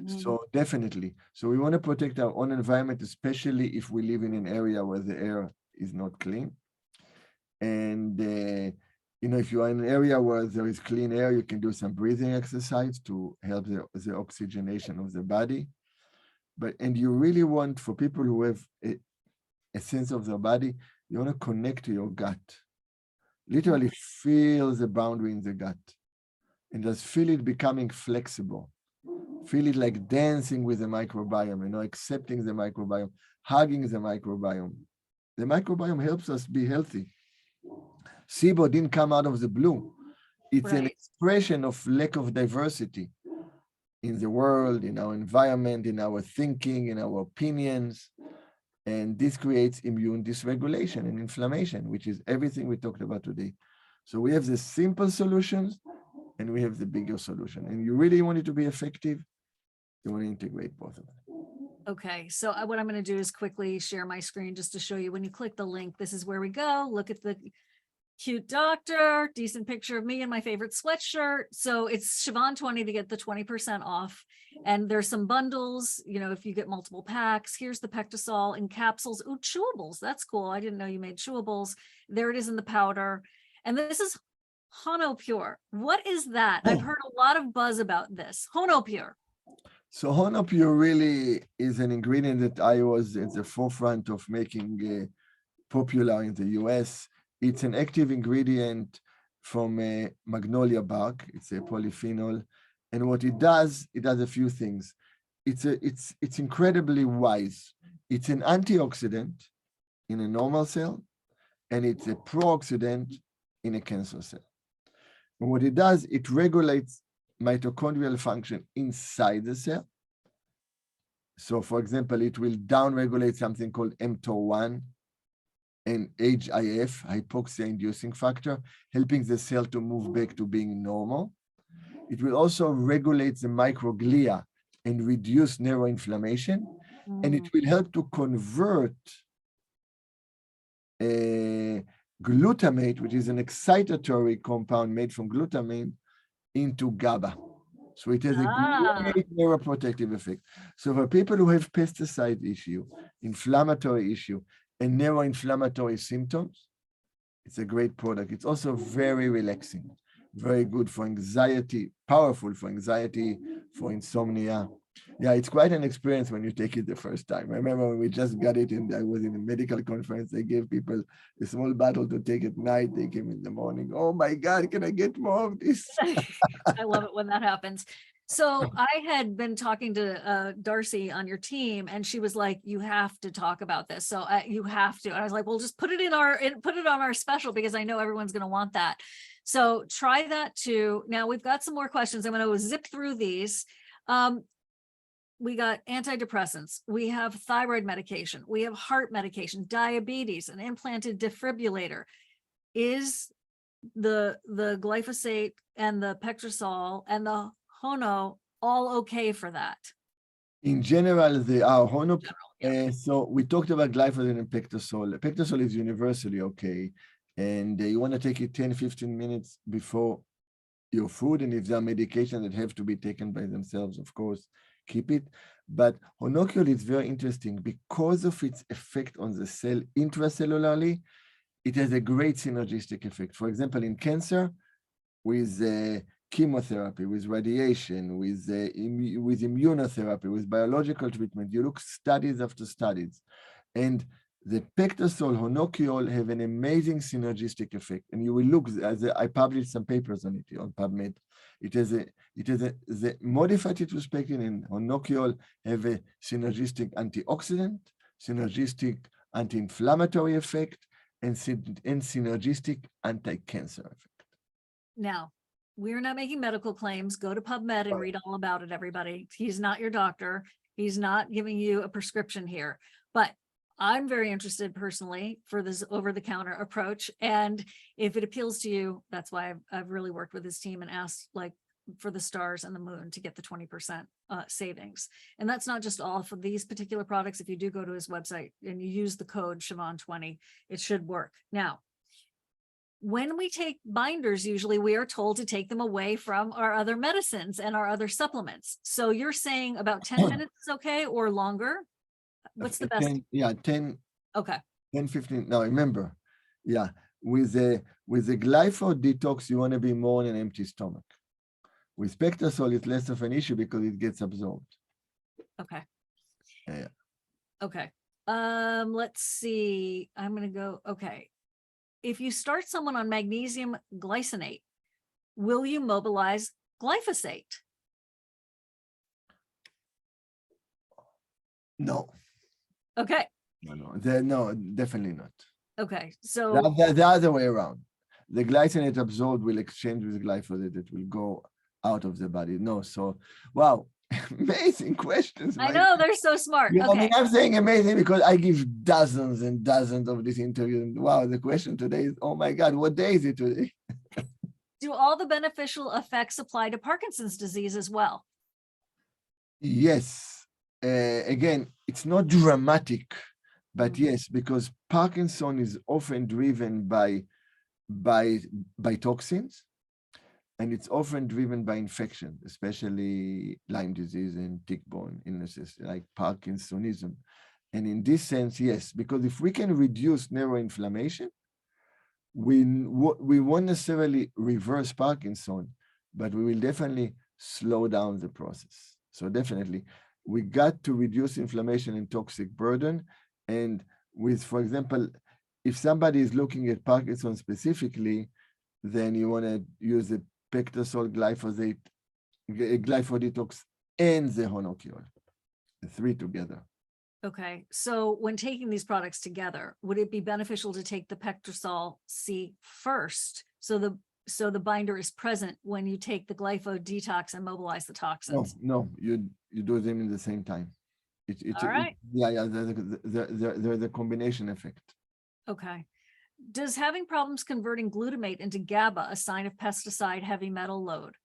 B: So definitely. So we want to protect our own environment, especially if we live in an area where the air is not clean. And if you are in an area where there is clean air, you can do some breathing exercise to help the oxygenation of the body. And you really want, for people who have a sense of their body, You want to connect to your gut. Literally feel the boundary in the gut and just feel it becoming flexible. Feel it like dancing with the microbiome, accepting the microbiome, hugging the microbiome. The microbiome helps us be healthy. SIBO didn't come out of the blue. It's an expression of lack of diversity in the world, in our environment, in our thinking, in our opinions. And this creates immune dysregulation and inflammation, which is everything we talked about today. So we have the simple solutions and we have the bigger solution. And you really want it to be effective, you want to integrate both of them.
A: Okay, so what I'm going to do is quickly share my screen just to show you. When you click the link, this is where we go. Look at the cute doctor, decent picture of me in my favorite sweatshirt. So it's Siobhan 20 to get the 20% off. And there's some bundles, if you get multiple packs. Here's the Pectisol in capsules. Oh, chewables. That's cool. I didn't know you made chewables. There it is in the powder. And this is Honopure. What is that? I've heard a lot of buzz about this. Honopure.
B: So Honopure really is an ingredient that I was at the forefront of making popular in the US. It's an active ingredient from magnolia bark. It's a polyphenol. And what it does a few things. It's incredibly wise. It's an antioxidant in a normal cell, and it's a pro-oxidant in a cancer cell. And what it does, it regulates mitochondrial function inside the cell. So for example, it will downregulate something called mTOR1 and HIF, hypoxia-inducing factor, helping the cell to move back to being normal. It will also regulate the microglia and reduce neuroinflammation, and it will help to convert glutamate, which is an excitatory compound made from glutamine, into GABA. So it has a great neuroprotective effect. So for people who have pesticide issue, inflammatory issue, and neuroinflammatory symptoms, it's a great product. It's also very relaxing, very good for anxiety, powerful for anxiety, for insomnia. Yeah, it's quite an experience when you take it the first time. I remember when we just got it and I was in a medical conference, they gave people a small bottle to take at night. They came in the morning. Oh my God, can I get more of this?
A: I love it when that happens. So I had been talking to Darcy on your team, and she was like, "You have to talk about this." So you have to. And I was like, "Well, just put it on our special because I know everyone's going to want that." So try that too. Now we've got some more questions. I'm going to zip through these. We got antidepressants. We have thyroid medication. We have heart medication, diabetes, an implanted defibrillator. Is the glyphosate and the Pectisol and the Hono all okay for that?
B: In general, they are. So we talked about glyphosate and Pectisol. Pectisol is universally okay. And you want to take it 10, 15 minutes before your food. And if there are medications that have to be taken by themselves, of course, keep it. But Honocule is very interesting because of its effect on the cell intracellularly. It has a great synergistic effect. For example, in cancer, with chemotherapy, with radiation, with immunotherapy, with biological treatment, you look studies after studies. And the Pectisol, Honocule have an amazing synergistic effect. And you will look, I published some papers on it on PubMed. The modified tetrospectin and Honocule have a synergistic antioxidant, synergistic anti-inflammatory effect, and synergistic anti-cancer effect.
A: Now, we're not making medical claims. Go to PubMed and read all about it, everybody. He's not your doctor. He's not giving you a prescription here. But I'm very interested personally for this over-the-counter approach. And if it appeals to you, that's why I've really worked with his team and asked for the stars and the moon to get the 20% savings. And that's not just all for these particular products. If you do go to his website and you use the code Siobhan20, it should work. Now, when we take binders, usually we are told to take them away from our other medicines and our other supplements. So you're saying about 10 minutes is okay or longer? What's the best?
B: 10.
A: Okay.
B: 10, 15. Now remember, with the glyphosate detox, you want to be more on an empty stomach. With Pectisol, it's less of an issue because it gets absorbed.
A: Okay.
B: Yeah.
A: Okay. Let's see. I'm going to go. Okay. If you start someone on magnesium glycinate, will you mobilize glyphosate?
B: No,
A: Okay.
B: no, definitely not.
A: Okay. So
B: The other way around. The glycinate absorbed will exchange with glyphosate. It will go out of the body. No, so wow, amazing questions.
A: I know they're so smart.
B: You know, I mean,
A: Okay.
B: I'm saying amazing because I give dozens and dozens of these interviews. And wow, the question today is, oh my God, what day is it today?
A: Do all the beneficial effects apply to Parkinson's disease as well?
B: Yes. Again, it's not dramatic, but
A: Mm.
B: yes, because Parkinson is often driven by toxins, and it's often driven by infection, especially Lyme disease and tick-borne illnesses like Parkinsonism. And in this sense, yes, because if we can reduce neuroinflammation, we won't necessarily reverse Parkinson, but we will definitely slow down the process. So definitely, we got to reduce inflammation and toxic burden. And with, for example, if somebody is looking at Parkinson specifically, then you want to use the pectosol, glyphosate, glyphodetox, and the honokiol, the three together.
A: Okay. So when taking these products together, would it be beneficial to take the pectosol C first? So the binder is present when you take the glypho detox and mobilize the toxins.
B: No, you do them in the same time.
A: All right.
B: There's a combination effect.
A: Okay. Does having problems converting glutamate into GABA a sign of pesticide heavy metal load?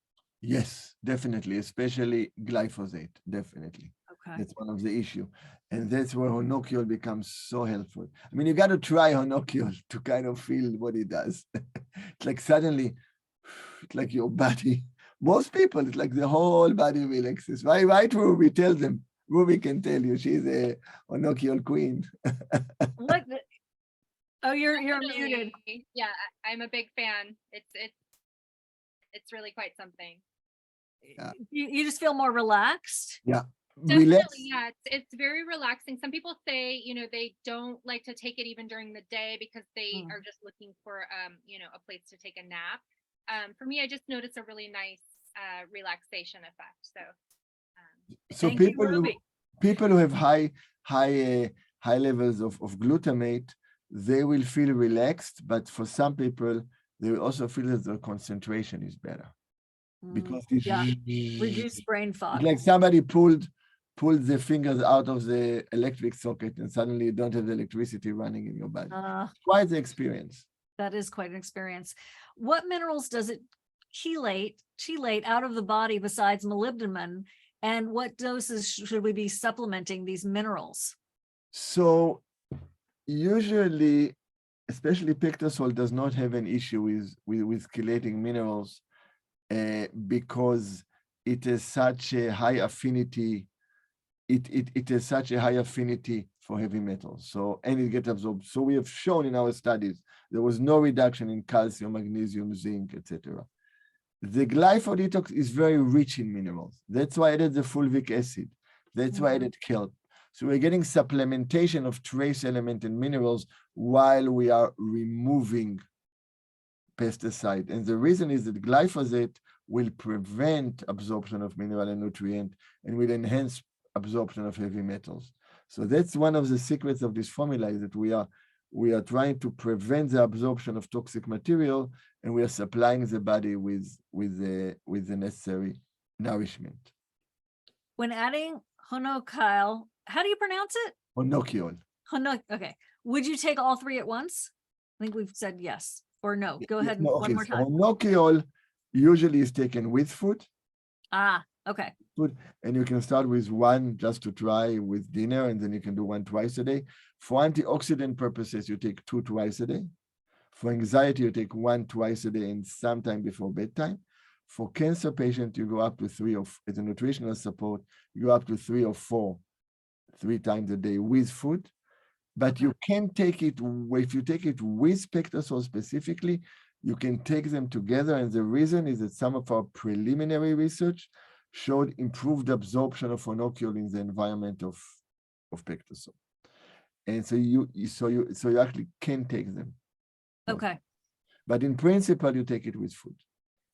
B: Yes, definitely, especially glyphosate, definitely.
A: Okay.
B: That's one of the issue. And that's where honokiol becomes so helpful. I mean, you got to try honokiol to kind of feel what it does. It's like suddenly, it's like your body, most people, it's like the whole body relaxes. Right, Ruby, tell them. Ruby can tell you, she's a honokiol queen.
A: What? Oh, you're
C: Definitely.
A: muted.
C: Yeah, I'm a big fan. It's really quite something.
B: Yeah.
A: You just feel more relaxed?
B: Yeah.
C: Definitely,
B: Relax.
C: yeah. It's very relaxing. Some people say, they don't like to take it even during the day because they are just looking for a place to take a nap. For me, I just noticed a really nice relaxation effect.
B: So
A: Thank you, Ruby.
B: people who have high levels of glutamate, they will feel relaxed, but for some people, they will also feel that their concentration is better. Because it's
A: Reduce brain fog.
B: like somebody pulled the fingers out of the electric socket and suddenly you don't have the electricity running in your body. Quite the experience.
A: That is quite an experience. What minerals does it chelate out of the body besides molybdenum? And what doses should we be supplementing these minerals?
B: So usually, especially pectosol does not have an issue with chelating minerals because it has such a high affinity. It has such a high affinity for heavy metals. So, and it gets absorbed. So we have shown in our studies, there was no reduction in calcium, magnesium, zinc, etc. The glyphodetox is very rich in minerals. That's why I added the fulvic acid. That's why I added kelp. So we're getting supplementation of trace element and minerals while we are removing pesticide. And the reason is that glyphosate will prevent absorption of mineral and nutrient and will enhance absorption of heavy metals. So that's one of the secrets of this formula, is that we are trying to prevent the absorption of toxic material, and we are supplying the body with the necessary nourishment.
A: When adding honokiol, how do you pronounce it?
B: Honokiol.
A: Okay. Would you take all three at once? I think we've said yes or no. Go ahead and one more time.
B: Honokiol usually is taken with food.
A: Okay.
B: Food, and you can start with one just to try with dinner, and then you can do one twice a day. For antioxidant purposes, you take 2 twice a day. For anxiety, you take 1 twice a day and sometime before bedtime. For cancer patients, you go up to 3 or, as a nutritional support, you go up to 3 or 4, 3 times a day with food. But you can take it, if you take it with pectosol specifically, you can take them together. And the reason is that some of our preliminary research showed improved absorption of honokiol in the environment of pectosol. And so you actually can take them.
A: Okay.
B: But in principle, you take it with food.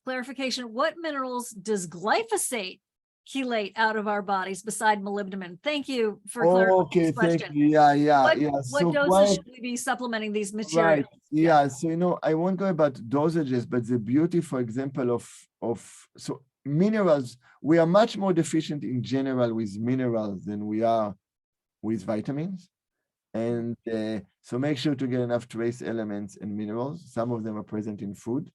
A: Clarification, what minerals does glyphosate chelate out of our bodies beside molybdenum? Thank you for clarifying
B: Okay,
A: this
B: thank
A: question.
B: you. Yeah.
A: What
B: So
A: doses
B: quite
A: should we be supplementing these
B: right.
A: materials?
B: Yeah. So I won't go about dosages, but the beauty, for example, of so minerals, we are much more deficient in general with minerals than we are with vitamins. And so make sure to get enough trace elements and minerals. Some of them are present in food.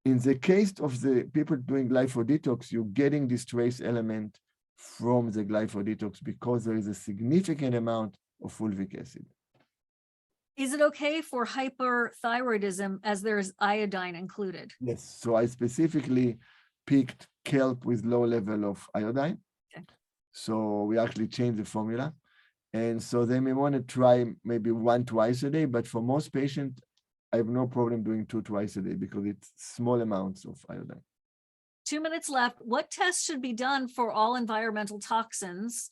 B: In the case of the people doing glyphosate, you're getting this trace element from the glyphosate because there is a significant amount of fulvic acid.
A: Is it okay for hyperthyroidism as there is iodine included?
B: Yes, so I specifically picked kelp with low level of iodine.
A: Okay.
B: So we actually changed the formula. And so they may want to try maybe 1 twice a day, but for most patients, I have no problem doing 2 twice a day because it's small amounts of iodine.
A: 2 minutes left. What tests should be done for all environmental toxins,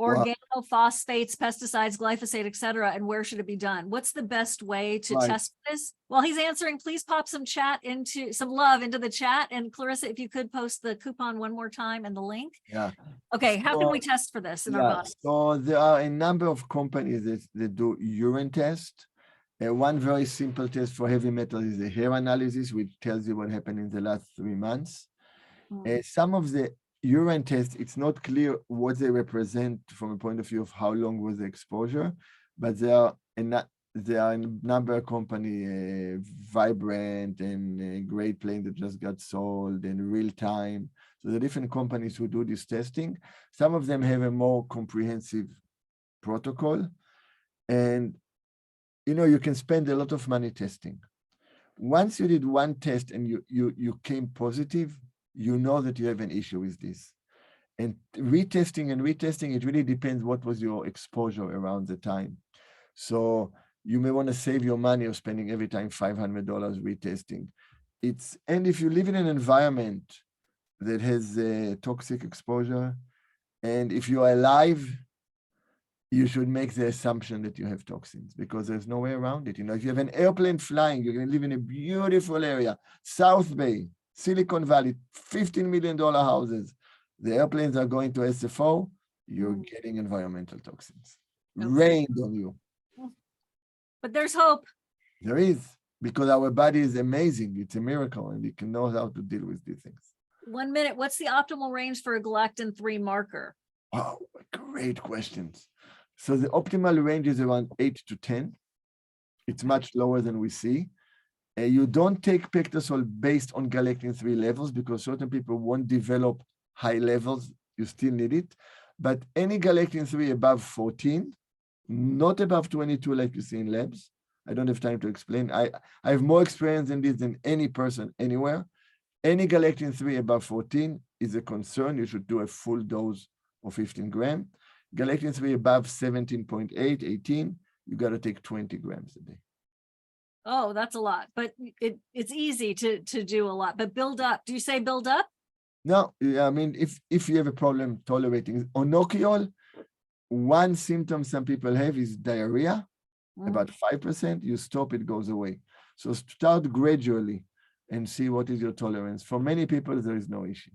A: organophosphates, pesticides, glyphosate, et cetera, and where should it be done? What's the best way to test this? While he's answering, please pop some love into the chat. And Clarissa, if you could post the coupon one more time and the link.
B: Yeah.
A: Okay, how can we test for this in our body?
B: So there are a number of companies that do urine test. One very simple test for heavy metal is a hair analysis, which tells you what happened in the last 3 months. Some of the urine tests, it's not clear what they represent from a point of view of how long was the exposure, but there are a number of companies, Vibrant and Great Plains that just got sold, and Real Time. So the different companies who do this testing, some of them have a more comprehensive protocol, and you can spend a lot of money testing. Once you did one test and you came positive, you know that you have an issue with this. And retesting, it really depends what was your exposure around the time. So you may want to save your money of spending every time $500 retesting. And if you live in an environment that has toxic exposure, and if you are alive, you should make the assumption that you have toxins because there's no way around it. If you have an airplane flying, you're going to live in a beautiful area, South Bay, Silicon Valley, $15 million houses. The airplanes are going to SFO, you're getting environmental toxins rained on you.
A: But there's hope.
B: There is, because our body is amazing. It's a miracle, and it can know how to deal with these things.
A: 1 minute. What's the optimal range for a galactin-3 marker?
B: Oh, great questions. So the optimal range is around 8 to 10. It's much lower than we see. You don't take pectosol based on galactin-3 levels because certain people won't develop high levels. You still need it. But any galactin-3 above 14, not above 22 like you see in labs. I don't have time to explain. I have more experience in this than any person anywhere. Any galactin-3 above 14 is a concern. You should do a full dose of 15 grams. Galactin-3 above 17.8, 18, you got to take 20 grams a day.
A: Oh, that's a lot, but it's easy to do a lot, but build up. Do you say build up?
B: No, I mean, if you have a problem tolerating Onokiol, one symptom some people have is diarrhea, about 5%. You stop, it goes away. So start gradually and see what is your tolerance. For many people, there is no issue.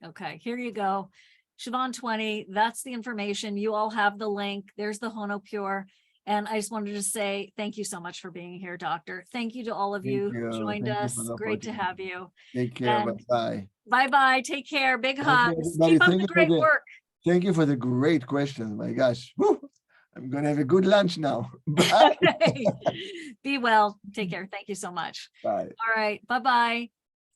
A: Okay, here you go. Siobhan 20, that's the information. You all have the link. There's the HonoPure. And I just wanted to say thank you so much for being here, Doctor. Thank you to all of you who joined us. Great to have you.
B: Take care. Bye-bye.
A: Bye-bye. Take care. Big hugs. Keep up the great work.
B: Thank you for the great questions. My gosh. Woo. I'm going to have a good lunch now. Bye.
A: Be well. Take care. Thank you so much.
B: Bye.
A: All right. Bye-bye.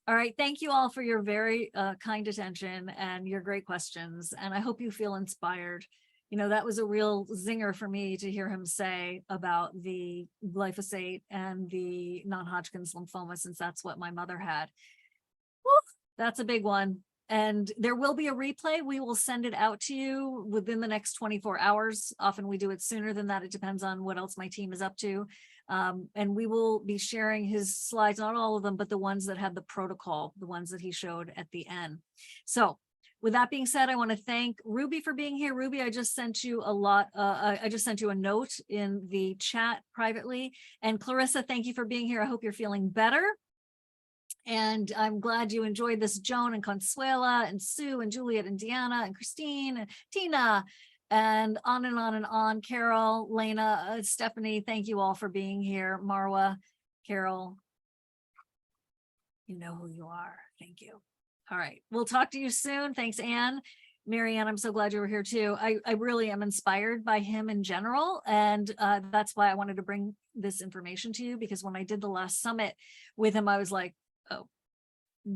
A: All right. Thank you all for your very kind attention and your great questions. And I hope you feel inspired. That was a real zinger for me to hear him say about the glyphosate and the non-Hodgkin's lymphoma, since that's what my mother had. Woo, that's a big one. And there will be a replay. We will send it out to you within the next 24 hours. Often we do it sooner than that. It depends on what else my team is up to. And we will be sharing his slides, not all of them, but the ones that had the protocol, the ones that he showed at the end. So With that being said, I want to thank Ruby for being here. Ruby, I just sent you a lot. I just sent you a note in the chat privately. And Clarissa, thank you for being here. I hope you're feeling better. And I'm glad you enjoyed this. Joan and Consuela and Sue and Juliet and Deanna and Christine and Tina and on and on and on. Carol, Lena, Stephanie, thank you all for being here. Marwa, Carol, you know who you are. Thank you. All right. We'll talk to you soon. Thanks, Anne. Marianne, I'm so glad you were here too. I really am inspired by him in general. And that's why I wanted to bring this information to you, because when I did the last summit with him, I was like, oh,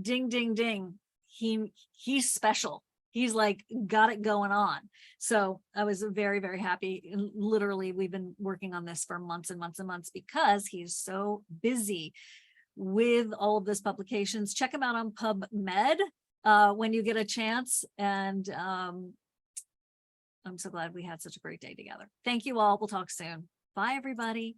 A: ding, ding, ding. He's special. He's like got it going on. So I was very, very happy. And literally, we've been working on this for months and months and months because he's so busy with all of this publications. Check him out on PubMed when you get a chance. And I'm so glad we had such a great day together. Thank you all. We'll talk soon. Bye, everybody.